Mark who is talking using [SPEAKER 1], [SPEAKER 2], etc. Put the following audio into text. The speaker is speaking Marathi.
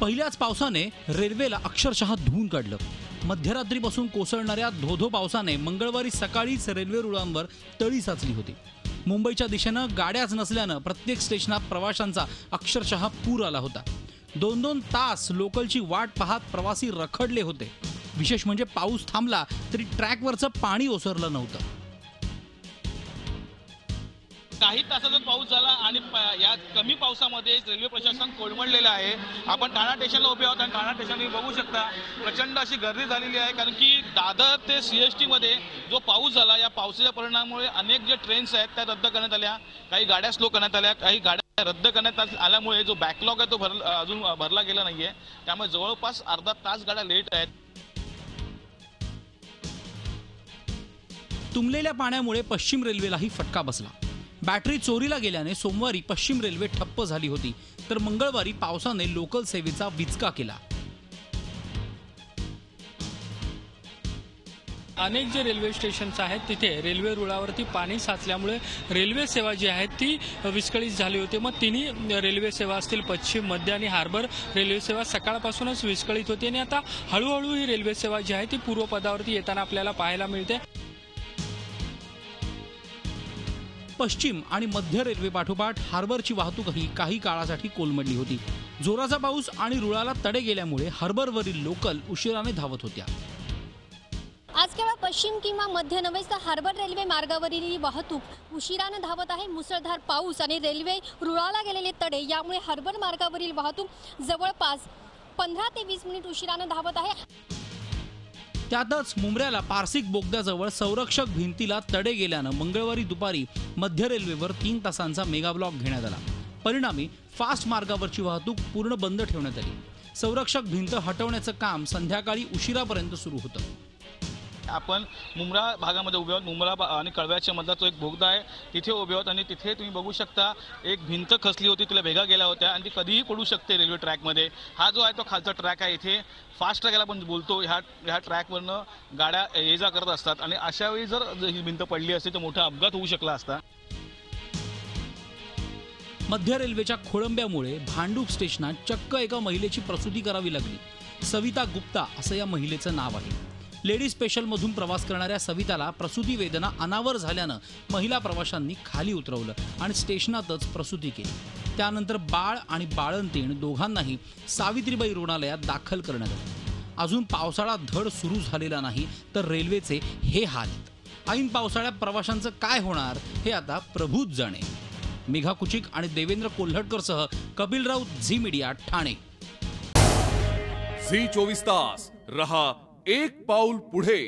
[SPEAKER 1] पहिल्याच पावसाने रेल्वेला अक्षरशः धुवून काढलं। मध्यरात्रीपासून कोसळणाऱ्या धोधो पावसाने मंगळवारी सकाळीच रेल्वे रुळांवर तळी साचली होती। मुंबईच्या दिशेनं गाड्याच नसल्यानं प्रत्येक स्टेशनात प्रवाशांचा अक्षरशः पूर आला होता। 2-2 तास लोकलची वाट पाहत प्रवासी रखडले होते। विशेष म्हणजे पाऊस थांबला तरी ट्रॅकवरचं पाणी ओसरलं नव्हतं।
[SPEAKER 2] काही तासाचा पाऊस झाला आणि या कमी पावसामध्ये रेल्वे प्रशासन कोलमडलेलं आहे। आपण ठाणा स्टेशनला उभे आहोत आणि ठाणा स्टेशनला बघू शकता प्रचंड अशी गर्दी झालेली आहे, कारण की दादर ते CST मध्ये जो पाऊस झाला, या पावसाच्या परिणामामुळे अनेक जे ट्रेन्स आहेत त्या रद्द करण्यात आल्या, काही गाड्या स्लो करण्यात आल्या, काही गाड्या रद्द करण्यात आल्यामुळे जो बॅकलॉग आहे तो अजून भरला गेला नाहीये। त्यामुळे जवळपास अर्धा तास गाड्या लेट आहेत।
[SPEAKER 1] तुंबलेल्या पाण्यामुळे पश्चिम रेल्वेलाही फटका बसला। बॅटरी चोरीला गेल्याने सोमवारी पश्चिम रेल्वे ठप्प झाली होती, तर मंगळवारी पावसाने लोकल सेवेचा विचका केला।
[SPEAKER 3] अनेक जे रेल्वे स्टेशन्स आहेत तिथे रेल्वे रुळावरती पाणी साचल्यामुळे रेल्वे सेवा जी आहे ती विस्कळीत झाली होती। मग तिन्ही रेल्वे सेवा असतील, पश्चिम, मध्य आणि हार्बर रेल्वे सेवा सकाळपासूनच विस्कळीत होती आणि आता हळूहळू ही रेल्वे सेवा जी आहे ती पूर्वपदावरती येताना आपल्याला पाहायला मिळते।
[SPEAKER 1] पश्चिम आणि मध्य रेल्वे पाठोपाठ हार्बरची वाहतूकही काही काळासाठी कोलमडली होती। जोराचा पाऊस आणि रुळाला तडे गेल्यामुळे हार्बरवरील लोकल उशिराने धावत होत्या।
[SPEAKER 4] आज केवळ पश्चिम किंवा मध्य नव्हे तर हार्बर रेल्वे मार्गावरील वाहतूक उशिराने धावत आहे। मुसळधार पाऊस आणि रेल्वे रुळाला गेलेले तडे यामुळे हार्बर मार्गावरील वाहतूक जवळपास 15 ते 20 मिनिट उशिराने धावत आहे।
[SPEAKER 1] त्यातच मुंब्र्याला पारसिक बोगद्याजवळ संरक्षक भिंतीला तडे गेल्यानं मंगळवारी दुपारी मध्य रेल्वेवर 3 तासांचा मेगा ब्लॉक घेण्यात आला। परिणामी फास्ट मार्गावरची वाहतूक पूर्ण बंद ठेवण्यात आली। संरक्षक भिंत हटवण्याचं काम संध्याकाळी उशिरापर्यंत सुरू होतं।
[SPEAKER 2] आपण मुंब्रा भागामध्ये उभे आहोत। मुंब्रा आणि कळव्याच्या मधला तो एक बोगदा आहे, तिथे उभे आहोत आणि तिथे तुम्ही बघू शकता एक भिंत खचली होती, तिला भेगा गेल्या होत्या आणि ती कधीही पडू शकते रेल्वे ट्रॅकमध्ये। हा जो आहे तो खालचा ट्रॅक आहे, इथे फास्ट ट्रॅकला आपण बोलतो, ह्या ट्रॅकवरनं गाड्या ये जा करत असतात आणि अशा वेळी जर ही भिंत पडली असती तर मोठा अपघात होऊ शकला असता।
[SPEAKER 1] मध्य रेल्वेच्या खोळंब्यामुळे भांडूप स्टेशनात चक्क एका महिलेची प्रसूती करावी लागली। सविता गुप्ता असं या महिलेचं नाव आहे। लेडी स्पेशल मधून प्रवास करणाऱ्या सविताला प्रसूती वेदना अनावर झाल्यानं महिला प्रवाशांनी खाली उतरवलं आणि स्टेशनातच प्रसूती केली। त्यानंतर बाळ आणि बाळंतीण दोघांनाही सावित्रीबाई रुग्णालयात दाखल करण्यात आलं। अजून पावसाळा धड सुरू झालेला नाही तर रेल्वेचे हे हाल। ऐन पावसाळ्यात प्रवाशांचं काय होणार हे आता प्रभूच जाणे। मेघा कुचिक आणि देवेंद्र कोल्हटकरसह कपिल राऊत, झी मीडिया, ठाणे।
[SPEAKER 5] झी 24 तास रहा एक पाऊल पुढे।